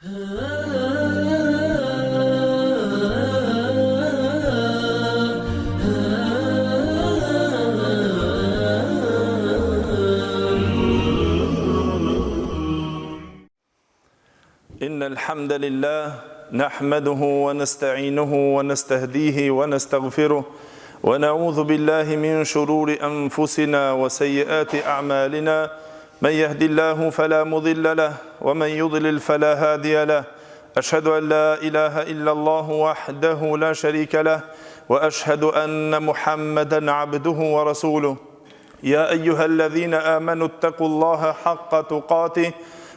إن الحمد لله نحمده ونستعينه ونستهديه ونستغفره ونعوذ بالله من شرور أنفسنا وسيئات أعمالنا من يهد الله فلا مضل له ومن يضلل فلا هادي له أشهد أن لا إله إلا الله وحده لا شريك له وأشهد أن محمدا عبده ورسوله يا أيها الذين آمنوا اتقوا الله حق تقاته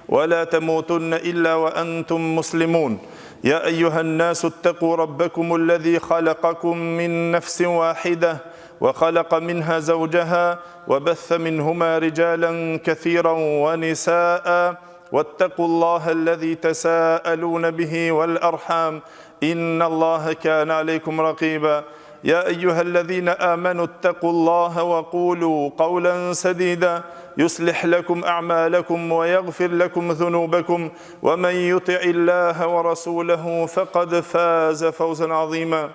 ولا تموتن إلا وأنتم مسلمون يا أيها الناس اتقوا ربكم الذي خلقكم من نفس واحدة وخلق منها زوجها وبث منهما رجالا كثيرا ونساء واتقوا الله الذي تساءلون به والأرحام إن الله كان عليكم رقيبا يا أيها الذين آمنوا اتقوا الله وقولوا قولا سديدا يصلح لكم أعمالكم ويغفر لكم ذنوبكم ومن يطع الله ورسوله فقد فاز فوزا عظيما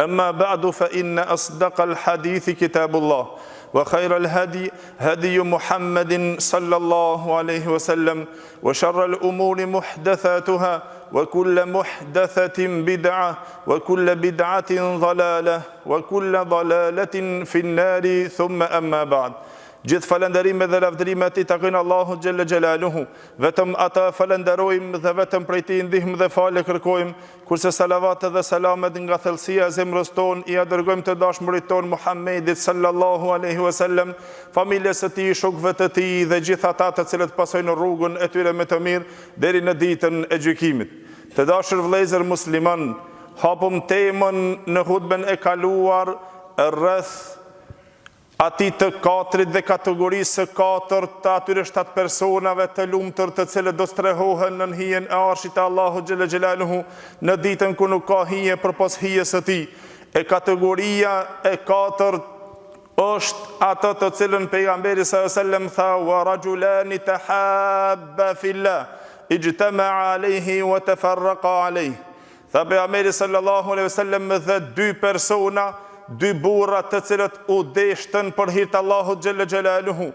أما بعد فإن أصدق الحديث كتاب الله وخير الهدي هدي محمد صلى الله عليه وسلم وشر الأمور محدثاتها وكل محدثة بدعة وكل بدعة ضلالة وكل ضلالة في النار ثم أما بعد Gjithë falënderimet dhe lavdërimet I takojnë Allahut xhella xhelaluhu. Vetëm ata falënderojmë dhe vetëm prej Tij ndihmë dhe falë kërkojmë, kurse salavatet dhe selamet nga thellësia e zemrës tonë I dërgojmë të dashurit tonë Muhammedit sallallahu alaihi wasallam, familjes së Tij, shokëve të Tij dhe gjithë ata të cilët pasojnë rrugën e tyre me të mirë deri në ditën e gjykimit. Të dashur vëllezër musliman, hapëm temën në hutben e kaluar rreth ati të katrit dhe kategorisë së katërt të atyre 7 personave të lumtur të cilët do strehohen në hijen e arshit të Allahu xhella xhelaluhu në ditën ku nuk ka hije përpas hijes së Tij. E kategoria e katërt është ato të cilën pejgamberi sallallahu alaihi wasallam tha wa rajulani tahabba fillah ijtama'a alayhi wa tafarraqa alayhi. Tha pejgamberi sallallahu alaihi wasallam dhe 2 persona, 2 burra të cilët u deshtën për hir të Allahut xhella xhelaluhu,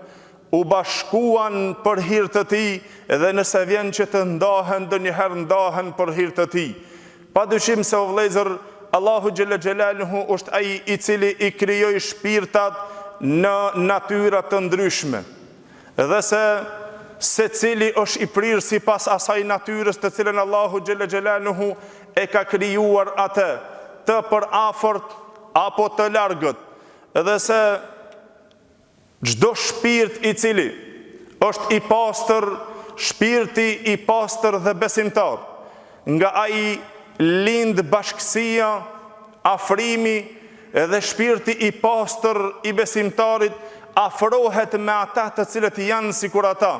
u bashkuan për hir të Tij dhe nëse vjen që të ndahen, ndonjëherë ndahen për hir të Tij. Padyshim se o vëllezër, Allahu xhella xhelaluhu është ai I cili I krijoi shpirtat në natyra të ndryshme. Dhe se secili është I prirë sipas asaj natyrës të cilën Allahu xhella xhelaluhu e ka krijuar atë, të përafërt apo të largët, edhe se çdo shpirt I cili është I pastër, shpirti I pastër dhe besimtar, nga ai lind bashkësia, afrimi, edhe shpirti I pastër I besimtarit afrohet me ata të cilët janë sikur ata,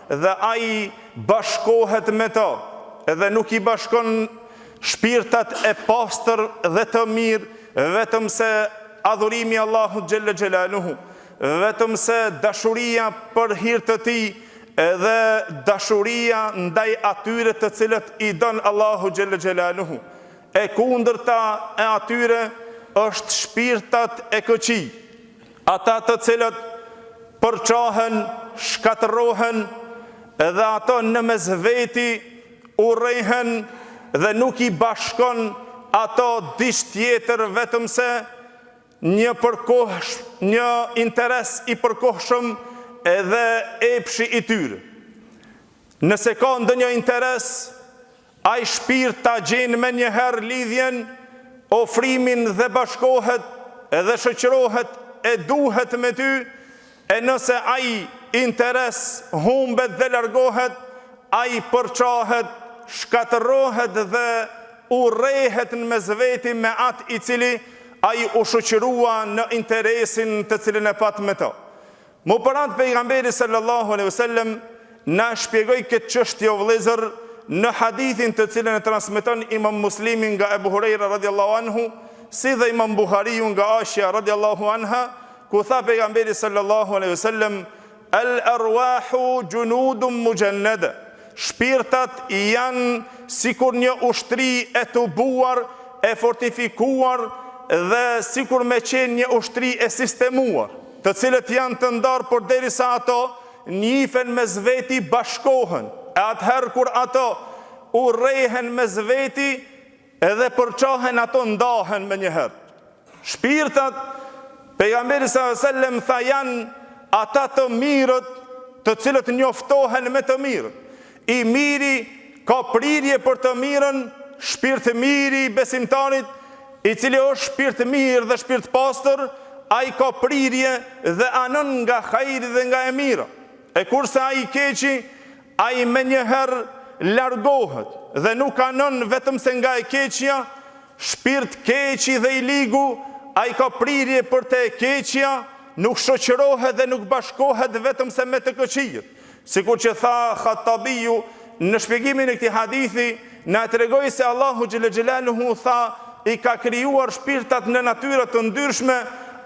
dhe ai bashkohet me ta, edhe nuk I bashkon shpirtat e pastër dhe të mirë vetëm se adhurimi Allahu xhella xhelaluhu, vetëm se dashuria për hir të Tij edhe dashuria ndaj atyre të cilët I don Allahu xhella xhelaluhu. E kundërta e atyre është shpirtat e këqij, ata të cilët përçohen, shkatërrohen edhe ato në mesveti urrehen dhe nuk I bashkon ato dish tjetër vetëm se një interes I përkohshëm edhe epshi I tyre. Nëse ka ndonjë interes, ai shpirt ta gjen me njëherë lidhjen, ofrimin dhe bashkohet edhe shoqërohet e duhet me ty, e nëse ai interes humbet dhe largohet, ai përçohet, shkatërrohet dhe urrehet në mesveti me atë I cili ai u shoqërua në interesin të cilin e pat me ta. Më parant pejgamberi sallallahu alaihi wasallam na shpjegoi këtë çështje o vëllezër në hadithin të cilin e transmeton Imam Muslimi nga Ebu Hurajra radhiyallahu anhu, si dhe Imam Buhariu nga Aisha radhiyallahu anha, ku tha pejgamberi sallallahu alaihi wasallam: "Al arwahu junudun mujannada", shpirtat janë sikur një ushtri e tubuar, e fortifikuar dhe sikur me qenë një ushtri e sistemuar, të cilët janë të ndarë por derisa ato njifen me zveti bashkohen. E atëherë kur ato urrehen me zveti edhe përçohen ato ndahen me njëherë. Shpirtat, pejgamberi sallallahu alajhi wasallam tha, janë ata të mirët të cilët njoftohen me të mirët. I miri ka prirje për të mirën, shpirt miri i besimtarit, i cili është shpirt mirë dhe shpirt pastër, ai ka prirje dhe anon nga hajri dhe nga e mira. E kurse ai keqi, ai me njëherë largohet dhe nuk anon vetëm se nga e keqja, shpirt keqi dhe i ligu, ai ka prirje për të e keqja, nuk shoqërohet dhe nuk bashkohet vetëm se me të këqijet. Sikur që tha Khattabiju në shpjegimin e këtij hadithi, na tregoi se Allahu xhelle xhelaluhu tha, i ka krijuar shpirtat në natyra të ndryshme,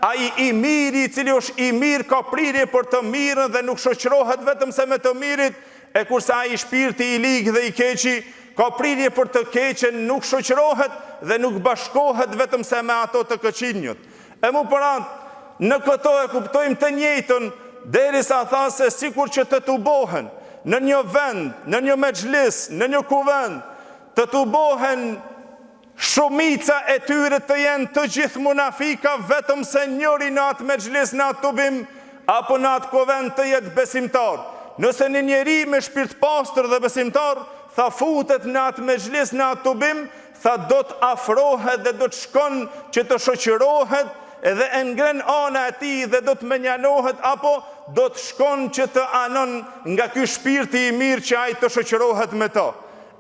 ai i miri, i cili është i mirë, ka prirje për të mirën dhe nuk shoqërohet vetëm se me të mirit, e kurse ai shpirti i ligë dhe i keqi ka prirje për të keqen, nuk shoqërohet dhe nuk bashkohet vetëm se me ato të këqinjët. E mu përat, në këto e kuptojmë të njëjtën, derisa tha se sikur që të tubohen në një vend, në një mexhlis, në një kuvend, të tubohen shumica e tyre të jenë të gjithë munafika, vetëm se njëri në atë mexhlis, në atë tubim, apo në atë kuvend të jetë besimtar. Nëse një njeri me shpirt pastër dhe besimtar, tha futet në atë mexhlis, në atë tubim, tha do të afrohet dhe do të shkon që të shoqërohet, edhe e ngren ana e tij dhe do të menjanohet, apo do të shkon që të anon nga ky shpirti i mirë që ai të shoqërohet me ta.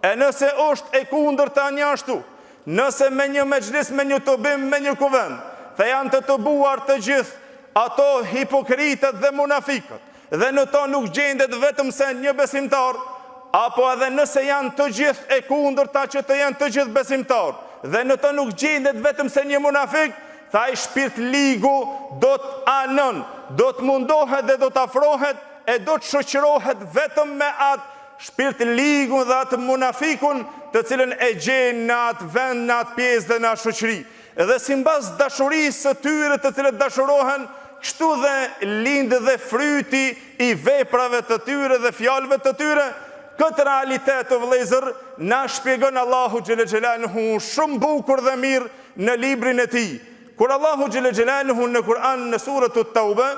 E nëse është e kundërta njashtu, nëse me një mexhlis, me një tubim, me një kuvend, dhe janë të tubuar të gjithë ato hipokritët dhe munafikët, dhe në to nuk gjendet vetëm se një besimtar, apo edhe nëse janë të gjithë e kundërta që të janë të gjithë besimtar, dhe në to nuk gjendet vetëm se një munafik, tha i shpirt ligu do të anon, do të mundohet dhe do të afrohet, e do të shoqërohet vetëm me atë shpirt ligu dhe atë munafikun, të cilën e gjenë në atë vend, në atë pjesë dhe në atë shoqëri. Dhe simbas dashurisë së tyre të cilët dashurohen, kështu dhe lindë dhe fryti i veprave të tyre dhe fjalëve të tyre. Këtë realitet të vëllezër na shpjegon Allahu xhelle xhelaluhu shumë bukur dhe mirë në librin e tij. Kur Allahu xhelle xhelaluhu në Kur'an në surën Tauba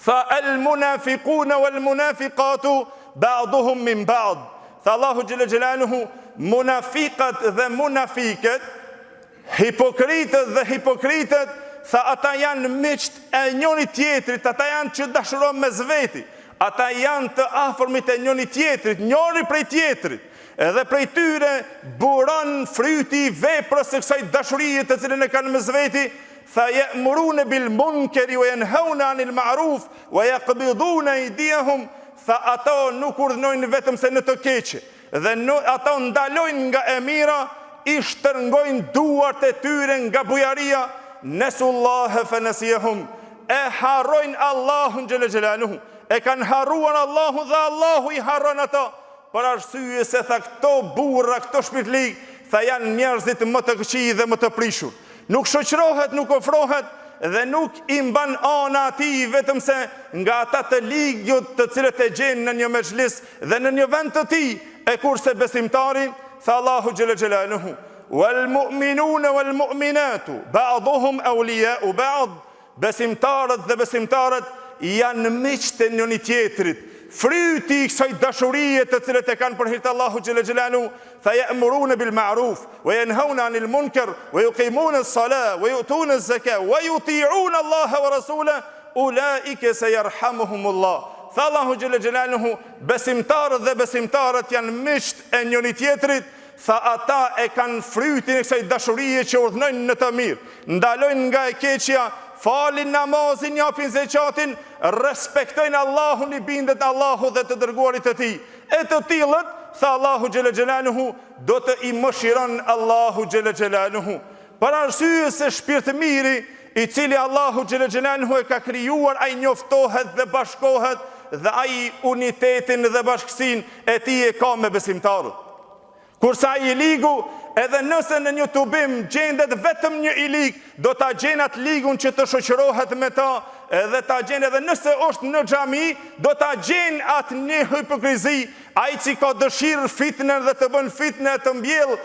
tha el munafiquna wal munafiqatu ba'duhum min ba'd. Tha Allahu xhelle xhelaluhu munafiqat dhe munafiket, hipokritët dhe hipokritët, tha ata janë miqt e njëri tjetrit, ata janë që dashuron me zveti, ata janë të afërmit e njëri tjetrit, njëri prej tjetrit, edhe prej tyre buron fryti i veprës së kësaj dashurie të cilën e kanë me zveti. Tha ya'muruna bil munkari wa yanhauna 'anil ma'ruf wa yaqbiduna aydiyahum. Tha ato nuk urdhnojnë vetëm se në të keqe, dhe ato ndalojnë nga e mira, i shtërngojnë duart e tyre nga bujaria. Nesullahe fe nesihum, e harrojnë Allahun xhelle xhelaluhu, e kanë harruar Allahun dhe Allahu i harron ata, për arsye se tha këto burra, këto shpirtlig, tha janë njerëzit më të këqij dhe më të prishur. Nuk shoqërohet, nuk ofrohet dhe nuk i mban ana atij vetëm se nga ata të ligjut të cilët e gjenë në një mexhlis dhe në një vend të tij. E kurse besimtari, tha Allahu xhelle xhelaluhu, wal mu'minuna wal mu'minatu ba'duhum awliya'u ba'd. Besimtarët dhe besimtarët janë miq të njëri tjetrit. Fryti i kësaj dashurie të cilët e kanë për hir të Allahu xhelle xhelaluhu, tha ya'muruna bil ma'ruf wa yanhauna 'anil munkar wa yuqimuna as-salata wa yu'tuna az-zakata wa yuti'una Allaha wa rasulahu ulaika sayarhamuhumullah. Tha Allahu xhelle xhelaluhu, besimtarët dhe besimtarët janë miq e njëri tjetrit. Tha ata e kanë frytin e kësaj dashurie që urdhnojnë në të mirë, ndalojnë nga e keqja, falin namazin, japin zeqatin, respektojnë Allahun, i bindet Allahu dhe të dërguarit e tij. E të tillët, tha Allahu xhelle xhelaluhu, do të i mëshiron Allahu xhelle xhelaluhu. Për arsye se shpirt miri, i cili Allahu xhelle xhelaluhu e ka krijuar, ai njoftohet dhe bashkohet dhe ai unitetin dhe bashkësinë e tij e ka me besimtarët. Kurse ai i ligu, edhe nëse në një tubim gjendet vetëm një i lig, do ta gjen atë ligun që të shoqërohet me ta, edhe ta gjen edhe nëse është në xhami, do ta gjen atë një hipokrizi, ai që ka dëshirë fitnë dhe të bën fitnë të mbjell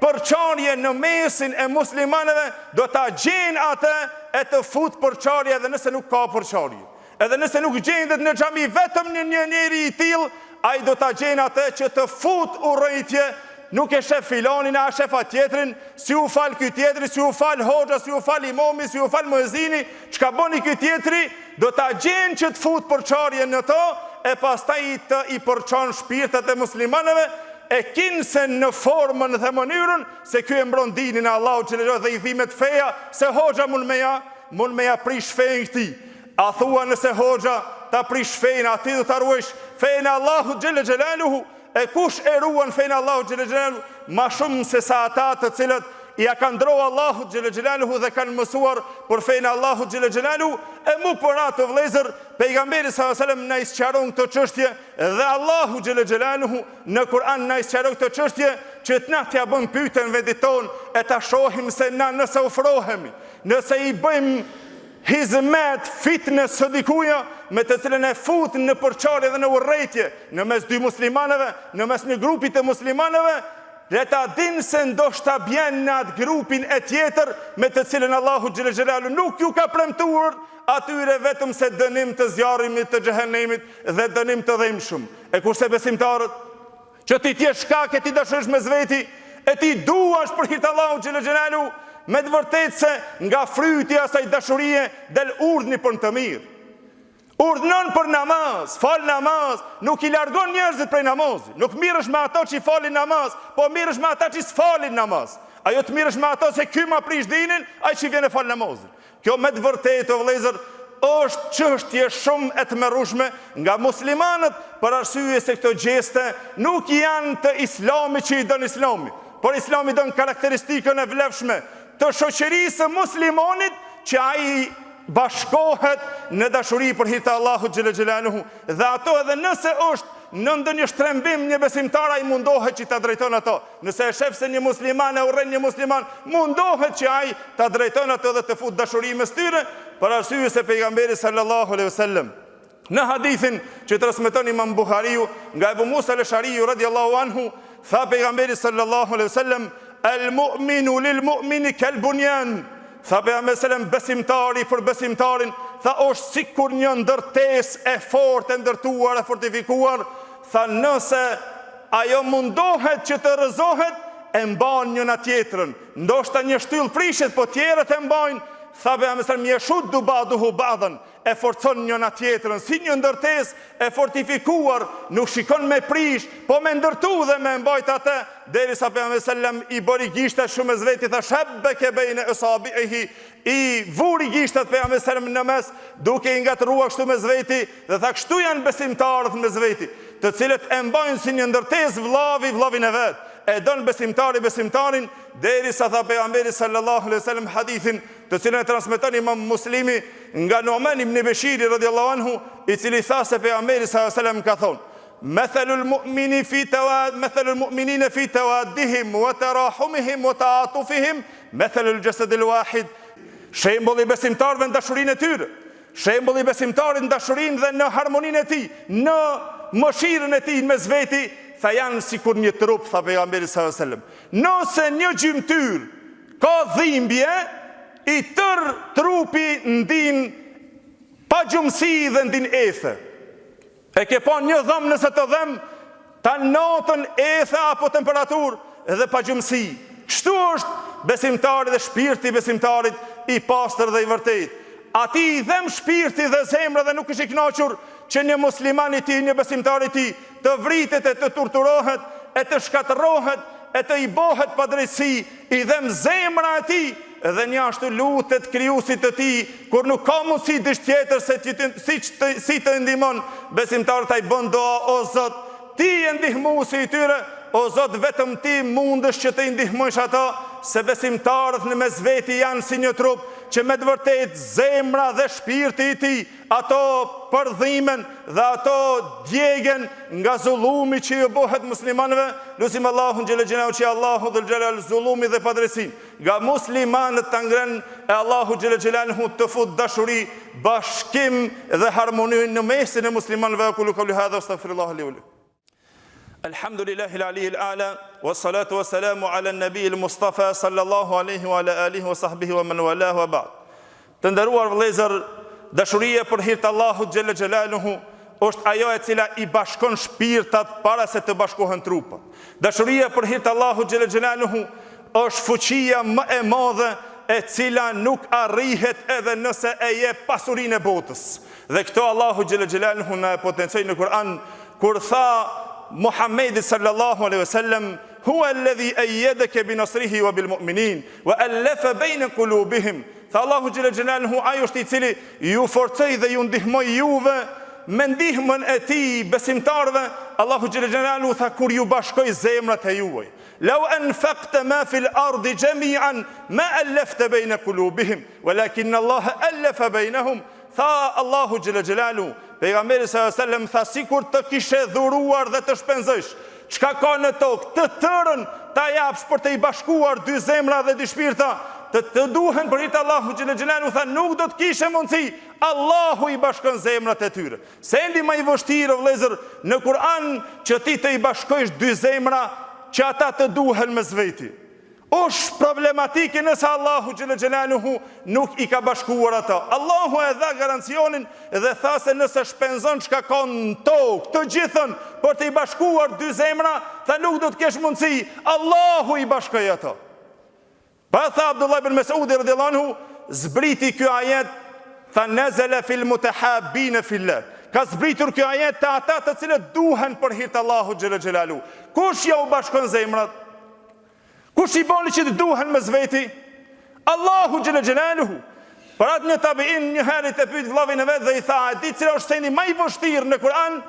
përçarje në mesin e muslimanëve, do ta gjen atë e të fut përçarje edhe nëse nuk ka përçarje. Edhe nëse nuk gjendet në xhami vetëm një njeri i tillë, ai do ta gjen atë që të fut urrëtitje. Nuk e shef filanin, a shef tjetrin, si u fal ky tjetri, si u fal hoxha, si u fal imami, si u fal muezini, çka bëni ky tjetri, do ta gjen që të fut përçarje në to, e pastaj të i përçon shpirtat e muslimanëve, e kinsen në formën dhe mënyrën se ky e mbron dinin e Allahut xhelal dhe i dhimet feja, se hoxha mund me ja prish fejën këtij. A thua nëse hoxha ta prish fejën, aty do ta ruajsh fejën e Allahut xhelaluhu. E kush e ruan fejnë Allahu xhelal ma shumë se sa ata të cilët ja kanë ndrohur Allahu xhelal dhe kanë mësuar për fejnë Allahu xhelal, e mu për atë vëllezër, pejgamberi sallallahu alajhi wasallam na sqaron këtë çështje dhe Allahu xhelal në Kur'an na sqaron këtë çështje që na t'ia bën pyetjen vetit ton e ta shohim se na nëse ofrohemi, nëse i bëjmë hizmet fitnes së dikuja me të cilën e fut në përçarje dhe në urrëtitje në mes dy muslimanëve, në mes një grupi të muslimanëve, le ta dinë se ndoshta bjen në atë grupin e tjetër me të cilën Allahu xhelal nuk ju ka premtuar atyre vetëm se dënim të zjarrimit të xhehenemit dhe dënim të dhëmshëm. E kurse besimtarët që ti t'jesh shkak e ti dashosh me zveti, e ti duash për hir të Allahut xhelal, me të vërtetë se nga fryti asaj dashurie del urdhni për të mirë. Urdhnon për namaz, fal namaz, nuk i largon njerëzit prej namazit. Nuk mirësh me ato që i falin namaz, po mirësh me ata që s'falin namaz. Ajo të mirësh me ato se ky ma prish dinin, ai që vjen e fal namazin. Kjo me të vërtetë, vëllezër, është çështje shumë e tmerrueshme nga muslimanët, për arsye se këto gjeste nuk janë të Islamit që i don Islami, por Islami don karakteristikën e vlefshme të shoqërisë muslimanit që ai bashkohet në dashuri për hir të Allahut xhelaluhu dhe ato edhe nëse është në ndonjë shtrembim një besimtar ai mundohet që ta drejton ato. Nëse e shef se një musliman e urren një musliman, mundohet që ai ta drejton ato dhe të fut dashuri mes tyre, për arsye se pejgamberi sallallahu alaihi wasallam në hadithin që transmeton Imam Buhariu nga Abu Musa al-Ash'ari radhiyallahu anhu, tha pejgamberi sallallahu alaihi wasallam: El mu'minu lil mu'mini kel bunyan. Tha pejgamberi sallam, besimtari për besimtarin, tha është sikur një ndërtesë e fortë, e ndërtuar, e fortifikuar. Tha nëse ajo mundohet që të rrëzohet, e mban njëna tjetrën. Ndoshta një shtyll prishet, po tjerët e mbajnë. Tha pejgamberi sallam, yashuddu ba'duhu ba'dan, e forcon njëna tjetrën, si një ndërtesë e fortifikuar, nuk shikon me prish, po me ndërtu dhe me mbajt atë, derisa pejgamberi sallam i bëri gishtat shumë e zveti, tha shabbeke bejne asabihi, i vuri gishtat pejgamberi sallam në mes, duke i ngatruar kështu me zveti, dhe tha kështu janë besimtarët me zveti, të cilët e mbajnë si një ndërtesë vllavin e vet, e don besimtari besimtarin, derisa tha pejgamberi sallallahu alaihi wasallam hadithin të cilën e transmeton Imam Muslimi nga Nu'man ibn Bashir radhiyallahu anhu, i cili tha se pejgamberi sallallahu alaihi wasallam ka thonë: Mathalul mu'minina fi tawaddihim wa tarahumihim wa ta'atufihim mathalul jasadil wahid. Shembulli besimtarëve në dashurinë e tyre, shembulli besimtarit në dashurinë dhe në harmoninë e tij, në mëshirën e tij mes veti, tha janë sikur një trup, tha pejgamberi sallallahu alaihi wasallam. Nëse një gjymtyr ka dhimbje, i tërë trupi ndin pa gjumësi dhe ndin ethe. E ke pa një dhëm nëse të dhem, ta natën ethe apo temperatur dhe pa gjumësi. Kështu është besimtari dhe shpirti besimtarit i pastër dhe i vërtet. Ati i dhem shpirti dhe zemra dhe nuk është i kënaqur që një musliman i ti, një besimtar i ti, të vritet e të torturohet, e të shkatërrohet, e të i bohet pa drejtësi, i dhem zemra e ti, dhe një ashtu lutet krijuesit të ti, kur nuk ka mundësi diç tjetër se si të ndihmon, besimtarët ai bën doa: o Zot, ti je ndihmuesi i tyre, o Zot, vetëm ti mundesh që të ndihmosh ata, se besimtarët në mes veti janë si një trup, që me të vërtet zemra dhe shpirti i tij ato përdhimen dhe ato djegen nga zullumi që ju bëhet muslimanëve. Lutim Allahun xhelel xhelalu që Allahu dhul xhelal zullumi dhe padresin nga muslimanët ta ngren e Allahu xhelel xhelalu të fut dashuri, bashkim dhe harmoni në mesin e muslimanëve. Aqulu qawli hadha astaghfirullah li wa lakum. Alhamdulillahi al-aliyyil a'la wassalatu wassalamu ala an-nabiyil Mustafa sallallahu alaihi wa ala alihi wa sahbihi wa man walahu wa ba'd. Të nderuar vëllezër, dashuria për hir të Allahut xhella xhelaluhu është ajo e cila i bashkon shpirtat para se të bashkohen trupat. Dashuria për hir të Allahut xhella xhelaluhu është fuqia më e madhe e cila nuk arrihet edhe nëse e jep pasurinë e botës. Dhe këto Allahu xhella xhelaluhu na e potencoi në Kur'an kur tha Muhammedi sallallahu alaihi wasallam huwa alladhi ayyadaka bi nasrihi wa bil mu'minin wa alafa bayna qulubihim. Tha Allahu xhela xhelaluhu ai është i cili ju forcoi dhe ju ndihmoi juve me ndihmën e tij besimtarëve. Allahu xhela xhelaluhu tha kur ju bashkoi zemrat e juaj. Law anfaqta ma fil ardi jami'an ma alafta bayna qulubihim walakin Allah alafa bainahum. Tha Allahu xhela xhelaluhu, pejgamberi sallallahu alaihi wasallam tha sikur të kishe dhuruar dhe të shpenzosh çka ka në tokë, të tërën ta japsh për të i bashkuar dy zemra dhe dy shpirta, të duhen për hir të Allahu xhela xhelaluhu, tha nuk do të kishe mundësi. Allahu i bashkon zemrat e tyre. Se endi më i vështirë vëllezër në Kur'an që ti të i bashkojsh dy zemra që ata të duhen mes veti. Është problematike nëse Allahu xhela xhelaluhu nuk i ka bashkuar ata. Allahu e dha garancionin dhe tha se nëse shpenzon çka ka në tokë, të gjithën për të i bashkuar dy zemra, tha nuk do të kesh mundësi. Allahu i bashkoi ata. Pa tha Abdullah ibn Mas'udi radhiyallahu anhu, zbriti ky ajet, tha nazala fil mutahabbin fillah. Ka zbritur ky ajet te ata të cilët duhen për hir të Allahu xhela xhelaluhu. Kush ja u bashkon zemrat? Kush i boni që të duhen mes veti? Allahu xhela xhelaluhu. Për atë një tabiin një herë të pyet vllavin e vet dhe i tha, "E di cila është sendi më i vështirë në Kur'an?"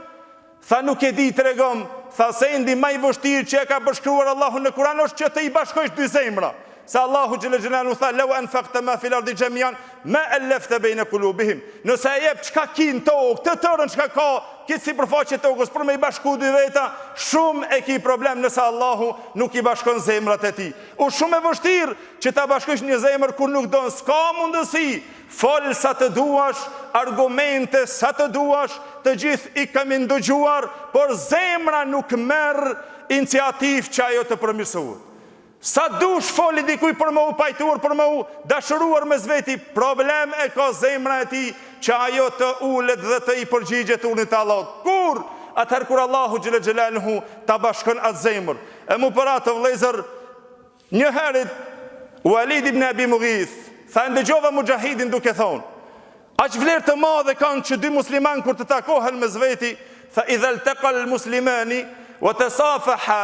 Tha, "Nuk e di, tregom." Tha, "Sendi më i vështirë që e ka përshkruar Allahu në Kur'an është që të i bashkosh dy zemra." Sa Allahu xhela xhelaluhu tha, "Law anfaqta ma fil ardi jami'an ma alafta bayna qulubihim." Nëse e jep çka ki në tokë, të tërën çka ka, këtë sipërfaqe tokës për me i bashku dy veta, shumë e ki problem nëse Allahu nuk i bashkon zemrat e tij. O shumë e vështirë që ta bashkosh një zemër kur nuk don, s'ka mundësi. Fol sa të duash, argumente sa të duash, të gjithë i kemi ndëgjuar, por zemra nuk merr iniciativë që ajo të përmirësohet. Sa dush foli dikuj për më u pajtuar, për më u dashuruar mes veti, problem e ka zemra e tij që ajo të ulet dhe të i përgjigjet urnit të Allahut. Kur? Atëherë kur Allahu xhela xhelaluhu ta bashkon atë zemër. E mu për atë vëllezër, një herë Walid ibn Abi Mughith tha, ndëgjova mujahidin duke thonë, aq vlerë të madhe kanë që dy musliman kur të takohen mes veti, tha idha iltaqa al-muslimani wa tasafaha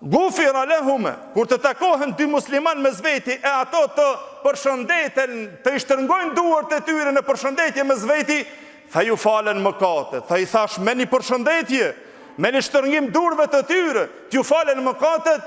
gufira lahuma. Kur të takohen dy musliman mes veti e ato të përshëndeten, të i shtërngojnë duart e tyre në përshëndetje mes veti, tha ju falen mëkatet. Tha i thash me një përshëndetje, me një shtërngim durve të tyre, t'ju falen mëkatet.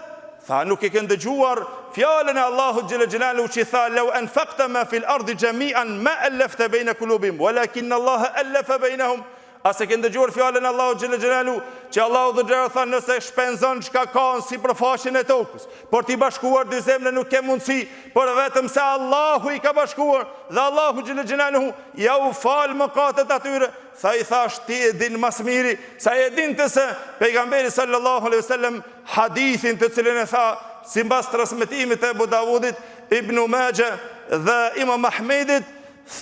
Tha nuk e kënë dëgjuar fjallën e Allahu xhela xhelaluhu që tha law anfaqta ma fil ardi jami'an ma alafta bayna qulubihim walakin Allah alafa bainahum. Ase kënë dëgjuar fjallën e Allahu xhela xhelaluhu që Allahu dhe xhela tha nëse shpenzon çka ka në sipërfaqen e tokës, por t'i bashkuar dy zemra nuk ke mundësi, por vetëm se Allahu i ka bashkuar dhe Allahu xhela xhelaluhu ja u fal mëkatet atyre. Tha i thash ti e din mas miri, sa e din të se pejgamberi sallallahu alaihi wasallam hadithin të cilën e tha sipas transmetimit të Abu Davudit, Ibn Majah dhe Imam Ahmedit,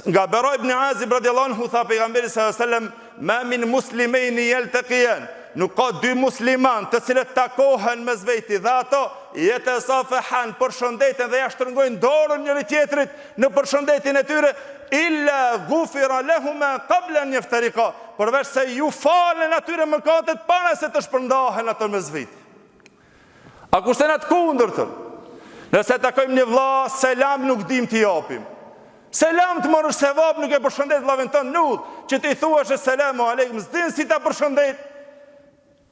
nga Bara ibn Azib radhiyallahu anhu tha pejgamberi sallallahu alaihi wasallam, ma min muslimaini yaltaqiyan, nuk ka dy musliman të cilët takohen mes veti dhe ato yatasafahan, përshëndeten dhe ja shtrëngojnë dorën njëri tjetrit në përshëndetjen e tyre, illa gufira lahuma qabla an yaftariqa, përveç se ju falen atyre mëkatet para se të shpërndahen ato mes veti. A kushten atë kundërtën? Nëse takojmë një vlla, selam nuk dim t'i japim. Selam të marrësh sevap, nuk e përshëndet vllahën tënd nut, që ti thuash selamu aleikum, s'din si ta përshëndet.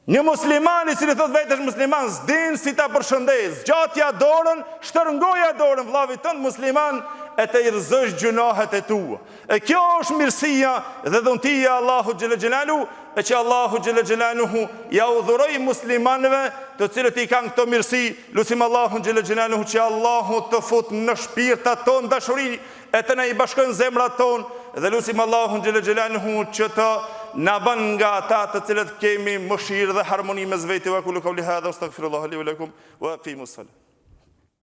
Një musliman i cili thot vetë është musliman, s'din si ta përshëndes, gjatja dorën, shtërngoja dorën vllavit tënd musliman, e të irëzësh gjunahet e tua. E kjo është mirësia dhe dhuntia e Allahut xhelle xhelalu, e që Allahu xhelle xhelaluhu ja udhëroi muslimanëve të cilët i kanë këto mirësi. Lutim Allahun xhelle xhelaluhu që Allahu të fut në shpirtat tonë dashuri, e të na i bashkon zemrat tonë, dhe lutim Allahun xhelle xhelaluhu që të na bën nga ata të cilët kemi mëshirë dhe harmoni mes vete. Wa kullu qawli hadha astaghfirullaha li wa lakum wa aqimus salat.